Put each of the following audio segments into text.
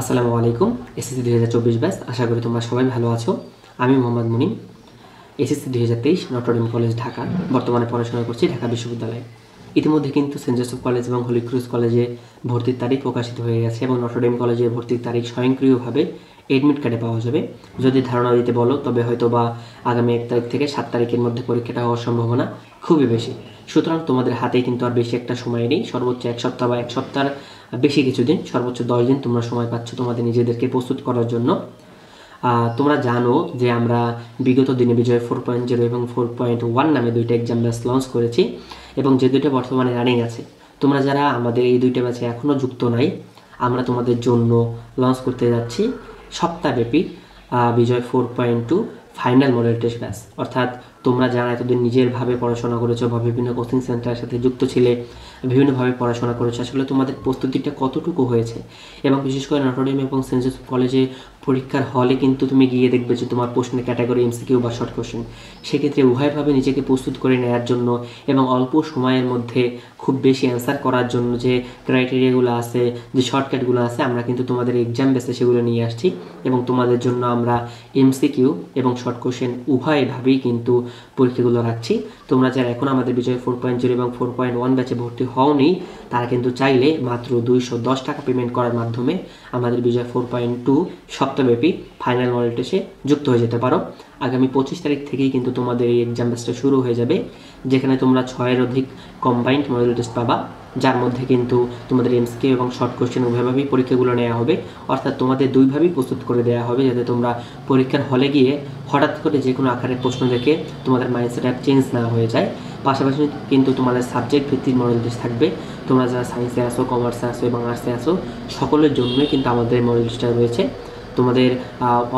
আসসালামু আলাইকুম। SSC 2024 batch, আশা করি তোমরা সবাই ভালো আছো। আমি Mohammad Munim, SSC 2023, Notre Dame college, Dhaka. বর্তমানে পড়াশোনা করছি ঢাকা বিশ্ববিদ্যালয়ে। ইতিমধ্যে কিন্তু সেন্ট জোসেফ কলেজ এবং হলি ক্রুজ কলেজে ভর্তির তারিখ প্রকাশিত হয়ে গেছে এবং নটরডেম কলেজে ভর্তির তারিখ স্বয়ংক্রিয়ভাবে এডমিট কার্ডে পাওয়া যাবে। যদি ধারণা দিতে বলো তবে হয়তো বা আগামী 1 তারিখ থেকে 7 তারিখের মধ্যে পরীক্ষাটা হওয়ার সম্ভাবনা খুবই বেশি। সুতরাং তোমাদের হাতেই কিন্তু আর বেশি একটা সময় নেই। সর্বোচ্চ 1 সপ্তাহ বা 1 সপ্তাহের বেশি কিছুদিন, সর্বোচ্চ 10 দিন তোমরা সময় পাচ্ছ তোমাদের নিজেদেরকে প্রস্তুত করার জন্য। তোমরা জানো যে আমরা বিগত দিনে বিজয় 4.0 এবং 4.1 নামে দুইটা এক্সাম ব্যাচ লঞ্চ করেছি এবং যে দুইটা বর্তমানে রানিং আছে। তোমরা যারা আমাদের এই দুইটা ব্যাচে এখনও যুক্ত নাই, আমরা তোমাদের জন্য লঞ্চ করতে যাচ্ছি সপ্তাহব্যাপী বিজয় 4.2 ফাইনাল মডেল টেস্ট ব্যাচ। অর্থাৎ তোমরা যারা এতদিন নিজেরভাবে পড়াশোনা করেছো বা বিভিন্ন কোচিং সেন্টারের সাথে যুক্ত ছিলে, বিভিন্নভাবে পড়াশোনা করেছো, আসলে তোমাদের প্রস্তুতিটা কতটুকু হয়েছে। এবং বিশেষ করে নটরডেম এবং সেন্ট জোসেফ কলেজে পরীক্ষার হলে কিন্তু তুমি গিয়ে দেখবে যে তোমার প্রশ্নের ক্যাটাগরি এমসিকিউ বা শর্ট কোশ্চেন। সেক্ষেত্রে উভয়ভাবে নিজেকে প্রস্তুত করে নেওয়ার জন্য এবং অল্প সময়ের মধ্যে খুব বেশি অ্যান্সার করার জন্য যে ক্রাইটেরিয়াগুলো আছে, যে শর্টকাটগুলো আছে, আমরা কিন্তু তোমাদের এক্সাম বেসে সেগুলো নিয়ে আসছি এবং তোমাদের জন্য আমরা এমসিকিউ এবং শর্ট কোশ্চেন উভয়ভাবেই কিন্তু পরীক্ষাগুলো রাখছি। তোমরা যারা এখন আমাদের বিজয় 4.0 এবং 4.1 ব্যাচে ভর্তি হওনি, তারা কিন্তু চাইলে মাত্র 210 টাকা পেমেন্ট করার মাধ্যমে আমাদের বিজয় 4.2 সপ্তাহব্যাপী ফাইনাল মডেল টেস্টে যুক্ত হয়ে যেতে পারো। আগামী 25 তারিখ থেকেই কিন্তু তোমাদের এই এক্সাম ব্যাচটা শুরু হয়ে যাবে, যেখানে তোমরা 6-এর অধিক কম্বাইন্ড মডেল টেস্ট পাবা, যার মধ্যে কিন্তু তোমাদের এমসিকিউ এবং শর্ট কোশ্চেন উভয়ভাবেই পরীক্ষাগুলো নেওয়া হবে। অর্থাৎ তোমাদের দুইভাবেই প্রস্তুত করে দেওয়া হবে, যাতে তোমরা পরীক্ষার হলে গিয়ে হঠাৎ করে যে কোনো আকারের প্রশ্ন দেখে তোমাদের মাইন্ডসেট চেঞ্জ না হয়ে যায়। পাশাপাশি কিন্তু তোমাদের সাবজেক্ট ভিত্তিক মডেল টেস্ট থাকবে। তোমরা যারা সায়েন্সে আসো, কমার্সে আসো এবং আর্টসে আসো, সকলের জন্যই কিন্তু আমাদের মডেল টেস্টটা রয়েছে। তোমাদের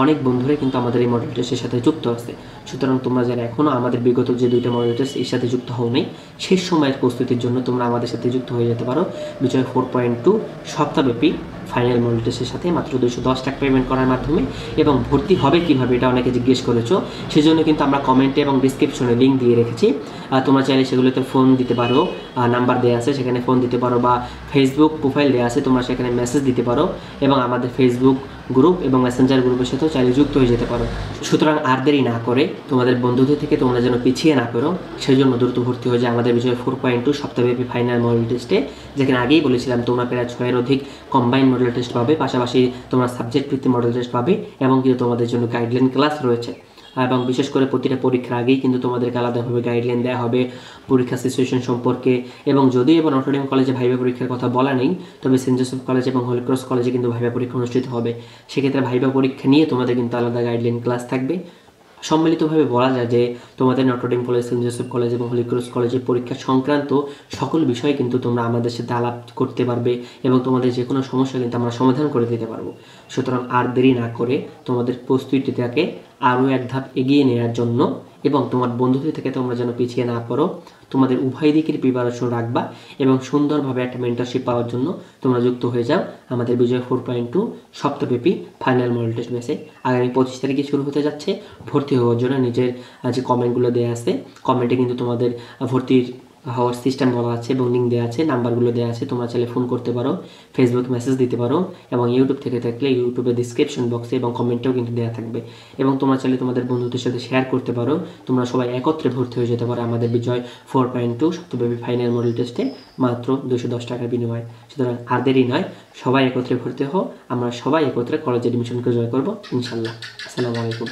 অনেক বন্ধুরাই কিন্তু আমাদের এই মডেল টেস্টের সাথে যুক্ত আছে। সুতরাং তোমরা যারা এখনও আমাদের বিগত যে দুইটা মডেল টেস্ট এর সাথে যুক্ত হও নাই, শেষ সময়ের প্রস্তুতির জন্য তোমরা আমাদের সাথে যুক্ত হয়ে যেতে পারো বিজয় 4.2 সপ্তাহব্যাপী ফাইনাল মডেল টেস্টের সাথে মাত্র 210 টাকা পেমেন্ট করার মাধ্যমে। এবং ভর্তি হবে কীভাবে, এটা অনেকে জিজ্ঞেস করেছো, সেজন্য কিন্তু আমরা কমেন্টে এবং ডিসক্রিপশনে লিঙ্ক দিয়ে রেখেছি। তোমরা চাইলে সেগুলোতে ফোন দিতে পারো, নাম্বার দেওয়া আছে সেখানে ফোন দিতে পারো, বা ফেসবুক প্রোফাইল দেওয়া আছে তোমরা সেখানে মেসেজ দিতে পারো এবং আমাদের ফেসবুক গ্রুপ এবং মেসেঞ্জার গ্রুপের সাথেও চাইলে যুক্ত হয়ে যেতে পারো। সুতরাং আর দেরি না করে তোমাদের বন্ধুদের থেকে তোমরা যেন পিছিয়ে না করো, সেই জন্য দ্রুত ভর্তি হয়ে যায় আমাদের বিজয় 4.2 সপ্তাহব্যাপী ফাইনাল মডেল টেস্টে, যেখানে আগেই বলেছিলাম তোমরা প্রায় 6-এর অধিক কম্বাইন্ড মডেল টেস্ট পাবে, পাশাপাশি তোমরা সাবজেক্ট ভিত্তিক মডেল টেস্ট পাবে এবং কিন্তু তোমাদের জন্য গাইডলাইন ক্লাস রয়েছে। এবং বিশেষ করে প্রতিটা পরীক্ষার আগেই কিন্তু তোমাদেরকে আলাদাভাবে গাইডলাইন দেওয়া হবে পরীক্ষার সিচুয়েশন সম্পর্কে। এবং যদিও এবার নটরডেম কলেজে ভাইভা পরীক্ষার কথা বলা নেই, তবে সেন্ট জোসেফ কলেজ এবং হলি ক্রস কলেজে কিন্তু ভাইভা পরীক্ষা অনুষ্ঠিত হবে। সেক্ষেত্রে ভাইভা পরীক্ষা নিয়ে তোমাদের কিন্তু আলাদা গাইডলাইন ক্লাস থাকবে। সম্মিলিতভাবে বলা যায় যে তোমাদের Notre Dame college, saint Joseph college এবং হলি ক্রস কলেজের পরীক্ষা সংক্রান্ত সকল বিষয়ে কিন্তু তোমরা আমাদের সাথে আলাপ করতে পারবে এবং তোমাদের যে কোনো সমস্যা কিন্তু আমরা সমাধান করে দিতে পারবো। সুতরাং আর দেরি না করে তোমাদের প্রস্তুতিটাকে আরও এক ধাপ এগিয়ে নেওয়ার জন্য এবং তোমার বন্ধুদের থেকে তোমরা যেন পিছিয়ে না পড়ো, তোমাদের উভয় দিকের প্রিপারেশন রাখবা এবং সুন্দরভাবে একটা মেন্টরশিপ পাওয়ার জন্য তোমরা যুক্ত হয়ে যাও আমাদের বিজয় 4.2 সপ্তাহব্যাপী ফাইনাল মডেল টেস্ট ব্যাচে। আগামী 25 তারিখে শুরু হতে যাচ্ছে। ভর্তি হওয়ার জন্য নিজের যে কমেন্টগুলো দেওয়া আছে, কমেন্টে কিন্তু তোমাদের ভর্তির হওয়ার সিস্টেম বলা আছে এবং লিঙ্ক দেওয়া আছে, নাম্বারগুলো দেওয়া আছে। তোমরা চাইলে ফোন করতে পারো, ফেসবুক মেসেজ দিতে পারো এবং ইউটিউব থেকে থাকলে ইউটিউবের ডিসক্রিপশন বক্সে এবং কমেন্টেও কিন্তু দেওয়া থাকবে। এবং তোমরা চাইলে তোমাদের বন্ধুদের সাথে শেয়ার করতে পারো। তোমরা সবাই একত্রে ভর্তি হয়ে যেতে পারো আমাদের বিজয় 4.2 সপ্তাহব্যাপী ফাইনাল মডেল টেস্টে মাত্র 210 টাকার বিনিময়ে। সুতরাং আর দেরি নয়, সবাই একত্রে ভর্তি হও। আমরা সবাই একত্রে কলেজ এডমিশনকে জয় করবো ইনশাল্লাহ। আসসালামু আলাইকুম।